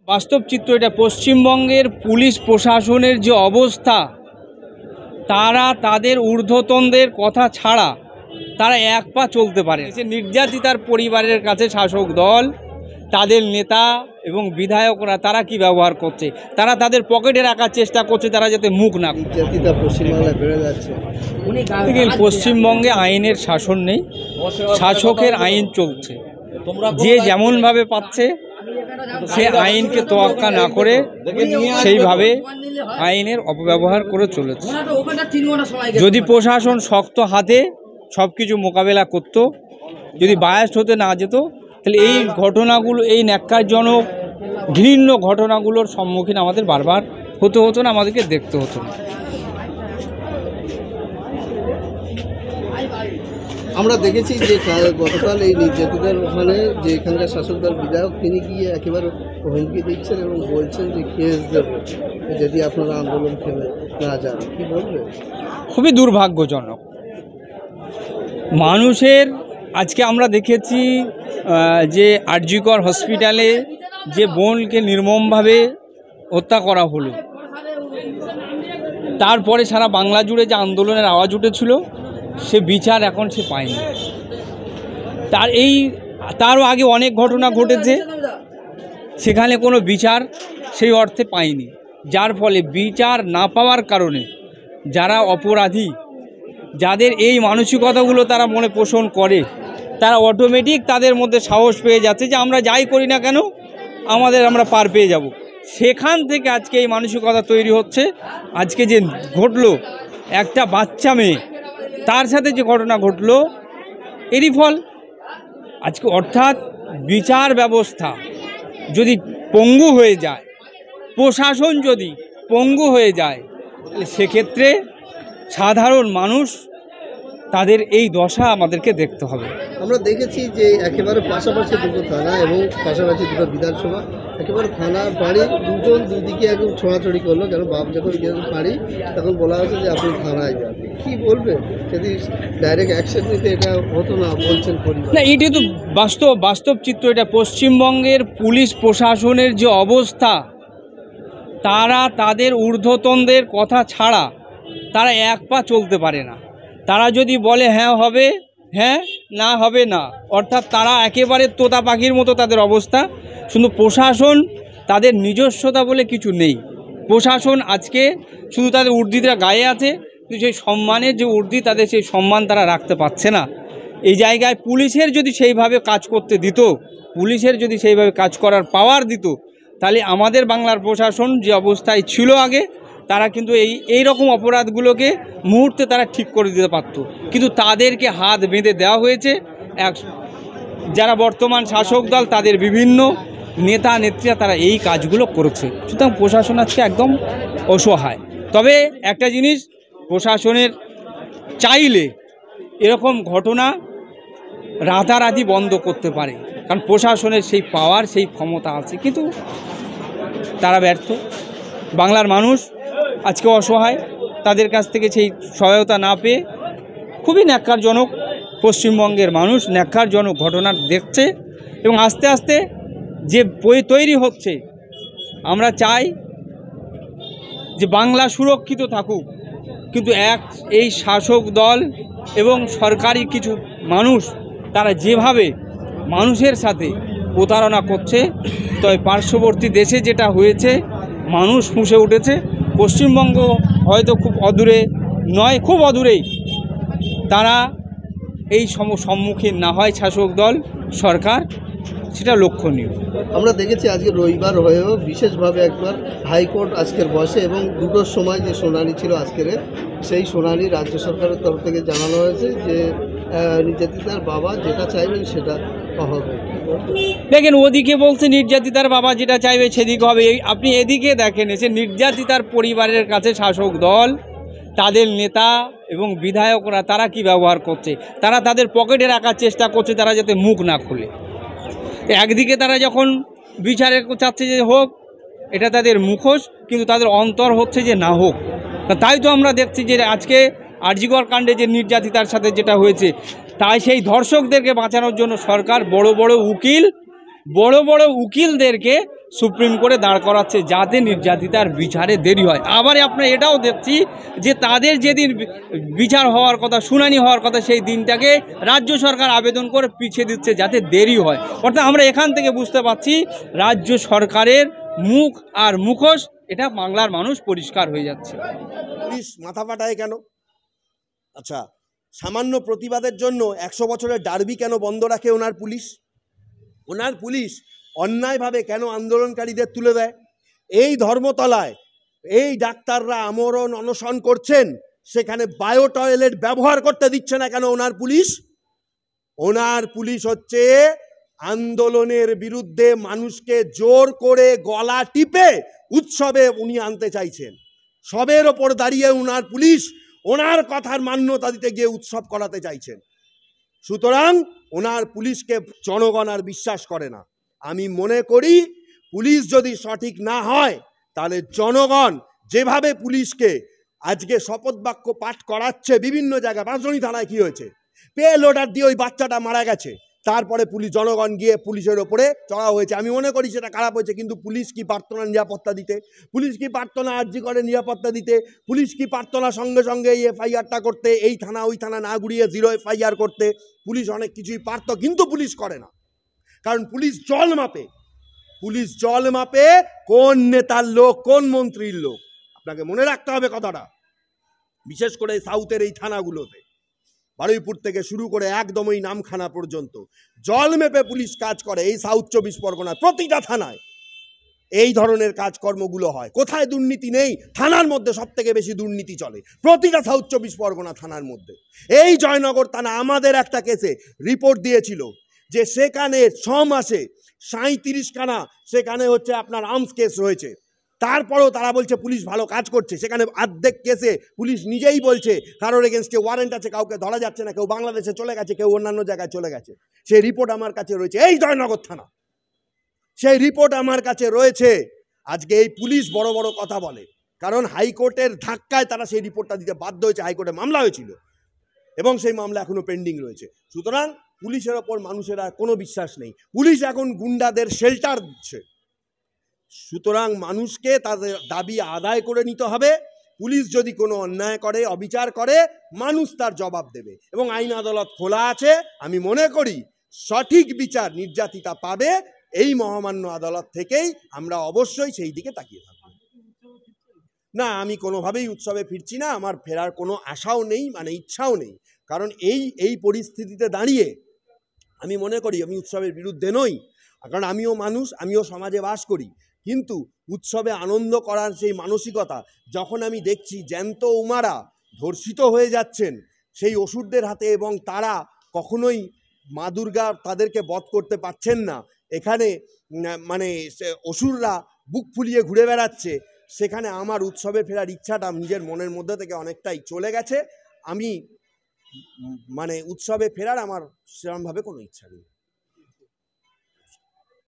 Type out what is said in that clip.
বাস্তব চিত্র এটা। পশ্চিমবঙ্গের পুলিশ প্রশাসনের যে অবস্থা, তারা তাদের ঊর্ধ্বতনদের কথা ছাড়া তারা এক পা চলতে পারে। যে নির্যাতিতার পরিবারের কাছে শাসক দল, তাদের নেতা এবং বিধায়করা তারা কি ব্যবহার করছে, তারা তাদের পকেটে রাখার চেষ্টা করছে, তারা যাতে মুখ না। নির্যাতিতা পশ্চিমবাংলায় বেড়ে যাচ্ছে। পশ্চিমবঙ্গে আইনের শাসন নেই, শাসকের আইন চলছে। যে যেমনভাবে পাচ্ছে সে আইনকে তোয়াক্কা না করে সেইভাবে আইনের অপব্যবহার করে চলেছে। যদি প্রশাসন শক্ত হাতে সব কিছু মোকাবেলা করত, যদি বায়াস্ট হতে না যেত, তাহলে এই ঘটনাগুলো, এই ন্যাক্কারজনক ঘৃণ্য ঘটনাগুলোর সম্মুখীন আমাদের বারবার হতে হতো না, আমাদেরকে দেখতে হতো না। আমরা দেখেছি যে গতকাল এই নির্যাতিতার ওখানে যে এখানকার শাসক দল বিধায়ক, তিনি গিয়ে একেবারে হুমকি দিচ্ছেন এবং বলছেন যে কেস দেব যদি আপনারা আন্দোলন থেমে না যান। কী বলবে? খুবই দুর্ভাগ্যজনক। মানুষের আজকে আমরা দেখেছি যে আরজিকর হসপিটালে যে বোনকে নির্মমভাবে হত্যা করা হলো, তারপরে সারা বাংলা জুড়ে যে আন্দোলনের আওয়াজ উঠেছিল, সে বিচার এখন সে পায়নি। তারও আগে অনেক ঘটনা ঘটেছে, সেখানে কোনো বিচার সেই অর্থে পায়নি, যার ফলে বিচার না পাওয়ার কারণে যারা অপরাধী, যাদের এই মানসিকতাগুলো তারা মনে পোষণ করে, তারা অটোমেটিক তাদের মধ্যে সাহস পেয়ে যাচ্ছে যে আমরা যাই করি না কেন আমরা পার পেয়ে যাব। সেখান থেকে আজকে এই মানসিকতা তৈরি হচ্ছে। আজকে যে ঘটলো, একটা বাচ্চা মেয়ে, তার সাথে যে ঘটনা ঘটলো, এরই ফল আজকে। অর্থাৎ বিচার ব্যবস্থা যদি পঙ্গু হয়ে যায়, প্রশাসন যদি পঙ্গু হয়ে যায়, তাহলে সেক্ষেত্রে সাধারণ মানুষ, তাদের এই দশা আমাদেরকে দেখতে হবে। আমরা দেখেছি যে একেবারে পাশাপাশি দুটো থানা এবং পাশাপাশি দুটো বিধানসভা, একেবারে থানা বাড়ি দুজন দুদিকে একদম ছোঁড়াছড়ি করলো। কেন বাপ যখন গিয়েছে বাড়ি, তখন বলা হচ্ছে যে আপনি থানায় যান। কী বলবে যদি ডাইরেক্ট অ্যাকশন নিতে? এটা হতো না বলছেন পরিবার। না, এটি তো বাস্তব চিত্র এটা। পশ্চিমবঙ্গের পুলিশ প্রশাসনের যে অবস্থা, তারা তাদের ঊর্ধ্বতনদের কথা ছাড়া তারা এক পা চলতে পারে না। তারা যদি বলে হ্যাঁ হবে হ্যাঁ, না হবে না, অর্থাৎ তারা একেবারে তোতা পাখির মতো তাদের অবস্থা। শুধু প্রশাসন, তাদের নিজস্বতা বলে কিছু নেই। প্রশাসন আজকে শুধু তাদের উর্দিটা গায়ে আছে, কিন্তু সেই সম্মানের যে উর্দি, তাদের সেই সম্মান তারা রাখতে পারছে না। এই জায়গায় পুলিশের যদি সেইভাবে কাজ করতে দিত, পুলিশের যদি সেইভাবে কাজ করার পাওয়ার দিত, তাহলে আমাদের বাংলার প্রশাসন যে অবস্থায় ছিল আগে, তারা কিন্তু এই রকম অপরাধগুলোকে মুহূর্তে তারা ঠিক করে দিতে পারত। কিন্তু তাদেরকে হাত বেঁধে দেওয়া হয়েছে যারা বর্তমান শাসক দল, তাদের বিভিন্ন নেতা নেত্রীরা, তারা এই কাজগুলো করেছে। সুতরাং প্রশাসন আজকে একদম অসহায়। তবে একটা জিনিস, প্রশাসনের চাইলে এরকম ঘটনা রাতারাতি বন্ধ করতে পারে, কারণ প্রশাসনের সেই পাওয়ার, সেই ক্ষমতা আছে, কিন্তু তারা ব্যর্থ। বাংলার মানুষ আজকে অসহায়, তাদের কাছ থেকে সেই সহায়তা না পেয়ে খুবই ন্যাক্কারজনক, পশ্চিমবঙ্গের মানুষ ন্যাক্কারজনক ঘটনা দেখছে। এবং আস্তে আস্তে যে তৈরি হচ্ছে, আমরা চাই যে বাংলা সুরক্ষিত থাকুক, কিন্তু এই শাসক দল এবং সরকারি কিছু মানুষ, তারা যেভাবে মানুষের সাথে প্রতারণা করছে, তবে পার্শ্ববর্তী দেশে যেটা হয়েছে, মানুষ ফুঁসে উঠেছে। পশ্চিমবঙ্গ হয়তো খুব অদূরে নয়, খুব অদূরেই তারা এই সম্মুখীন না হয় শাসক দল, সরকার, সেটা লক্ষণীয়। আমরা দেখেছি আজকে রবিবার হয়েও বিশেষভাবে একবার হাইকোর্ট আজকের বসে এবং দুটোর সময় যে শুনানি ছিল আজকের, সেই শুনানি রাজ্য সরকারের তরফ থেকে জানানো হয়েছে যে নির্যাতিতার বাবা যেটা চাইবেন সেটা হবে। দেখেন, ওদিকে বলছে নির্যাতিতার বাবা যেটা চাইবে সেদিকে হবে। আপনি এদিকে দেখেন, এসে নির্যাতিতার পরিবারের কাছে শাসক দল, তাদের নেতা এবং বিধায়করা তারা কি ব্যবহার করছে, তারা তাদের পকেটে রাখার চেষ্টা করছে, তারা যাতে মুখ না খুলে। একদিকে তারা যখন বিচারে চাচ্ছে যে হোক, এটা তাদের মুখোশ, কিন্তু তাদের অন্তর হচ্ছে যে না হোক। তাই তো আমরা দেখছি যে আজকে আরজিকর কাণ্ডে যে নির্যাতিতার সাথে যেটা হয়েছে, তাই সেই ধর্ষকদেরকে বাঁচানোর জন্য সরকার বড় বড় উকিলদেরকে সুপ্রিম কোর্টে দাঁড় করাচ্ছে, যাতে নির্যাতিতার বিচারে দেরি হয়। আবার আমরা এটাও দেখছি যে তাদের যেদিন বিচার হওয়ার কথা, শুনানি হওয়ার কথা, সেই দিনটাকে রাজ্য সরকার আবেদন করে পিছিয়ে দিচ্ছে যাতে দেরি হয়। অর্থাৎ আমরা এখান থেকে বুঝতে পারছি রাজ্য সরকারের মুখ আর মুখোশ, এটা বাংলার মানুষ পরিষ্কার হয়ে যাচ্ছে। পুলিশ মাথা ফাটায় কেন? আচ্ছা, সামান্য প্রতিবাদের জন্য 100 বছরের ডার্বি কেন বন্ধ রাখে ওনার পুলিশ? ওনার পুলিশ অন্যায়ভাবে কেন আন্দোলনকারীদের তুলে দেয়? এই ধর্মতলায় এই ডাক্তাররা আমরণ অনশন করছেন, সেখানে বায়ো টয়লেট ব্যবহার করতে দিচ্ছে না কেন ওনার পুলিশ? ওনার পুলিশ হচ্ছে আন্দোলনের বিরুদ্ধে মানুষকে জোর করে গলা টিপে উৎসবে উনি আনতে চাইছেন। সবের ওপর দাঁড়িয়ে ওনার পুলিশ ওনার কথার মান্যতা দিতে গিয়ে উৎসব করাতে চাইছেন। সুতরাং ওনার পুলিশকে জনগণ আর বিশ্বাস করে না। আমি মনে করি পুলিশ যদি সঠিক না হয়, তাহলে জনগণ যেভাবে পুলিশকে আজকে শপথ বাক্য পাঠ করাচ্ছে বিভিন্ন জায়গায়, বাঁশরী থানায় কি হয়েছে, পে লোডার দিয়ে ওই বাচ্চাটা মারা গেছে, তারপরে পুলিশ জনগণ গিয়ে পুলিশের ওপরে চড়াও হয়েছে। আমি মনে করি সেটা খারাপ হয়েছে, কিন্তু পুলিশ কি পারতো না নিরাপত্তা দিতে? পুলিশ কি পারতো না আরজি করে নিরাপত্তা দিতে? পুলিশ কি পারতো না সঙ্গে সঙ্গে এই এফআইআরটা করতে, এই থানা ওই থানা না ঘুরিয়ে 0 এফআইআর করতে? পুলিশ অনেক কিছুই পারতো, কিন্তু পুলিশ করে না। কারণ পুলিশ জল মাপে। পুলিশ জল মাপে কোন নেতার লোক, কোন মন্ত্রীর লোক। আপনাকে মনে রাখতে হবে কথাটা, বিশেষ করে সাউথের এই থানাগুলোতে, বারুইপুর থেকে শুরু করে একদম ওই নামখানা পর্যন্ত জল মেপে পুলিশ কাজ করে। এই সাউথ 24 পরগনার প্রতিটা থানায় এই ধরনের কাজকর্মগুলো হয়। কোথায় দুর্নীতি নেই? থানার মধ্যে সব থেকে বেশি দুর্নীতি চলে, প্রতিটা সাউথ 24 পরগনা থানার মধ্যে। এই জয়নগর থানা আমাদের একটা কেসে রিপোর্ট দিয়েছিল যে সেখানে 6 মাসে 37 খানা সেখানে হচ্ছে আপনার আর্মস কেস রয়েছে। তারপরেও তারা বলছে পুলিশ ভালো কাজ করছে। সেখানে অর্ধেক কেসে পুলিশ নিজেই বলছে কারোর এগেনস্টে ওয়ারেন্ট আছে, কাউকে ধরা যাচ্ছে না, কেউ বাংলাদেশে চলে গেছে, কেউ অন্যান্য জায়গায় চলে গেছে। সেই রিপোর্ট আমার কাছে রয়েছে, এই জয়নগর থানা, সেই রিপোর্ট আমার কাছে রয়েছে। আজকে এই পুলিশ বড় বড় কথা বলে, কারণ হাইকোর্টের ধাক্কায় তারা সেই রিপোর্টটা দিতে বাধ্য হয়েছে। হাইকোর্টে মামলা হয়েছিল এবং সেই মামলা এখনো পেন্ডিং রয়েছে। সুতরাং পুলিশের ওপর মানুষের আর কোনো বিশ্বাস নেই। পুলিশ এখন গুন্ডাদের শেল্টার দিচ্ছে। সুতরাং মানুষকে তাদের দাবি আদায় করে নিতে হবে। পুলিশ যদি কোনো অন্যায় করে, অবিচার করে, মানুষ তার জবাব দেবে এবং আইন আদালত খোলা আছে। আমি মনে করি সঠিক বিচার নির্যাতিতা পাবে। এই মহামান্য আদালত থেকেই আমরা অবশ্যই সেই দিকে তাকিয়ে থাকব। না, আমি কোনোভাবেই উৎসবে ফিরছি না। আমার ফেরার কোনো আশাও নেই, মানে ইচ্ছাও নেই। কারণ এই পরিস্থিতিতে দাঁড়িয়ে আমি মনে করি আমি উৎসবের বিরুদ্ধে নই, কারণ আমিও মানুষ, আমিও সমাজে বাস করি। কিন্তু উৎসবে আনন্দ করার সেই মানসিকতা, যখন আমি দেখছি জ্যান্ত উমারা ধর্ষিত হয়ে যাচ্ছেন সেই অসুরদের হাতে, এবং তারা কখনোই মা দুর্গা তাদেরকে বধ করতে পারছেন না, এখানে মানে অসুররা বুক ফুলিয়ে ঘুরে বেড়াচ্ছে, সেখানে আমার উৎসবে ফেরার ইচ্ছাটা নিজের মনের মধ্যে থেকে অনেকটাই চলে গেছে। আমি মানে উৎসবে ফেরার আমার সেরকমভাবে কোনো ইচ্ছা নেই।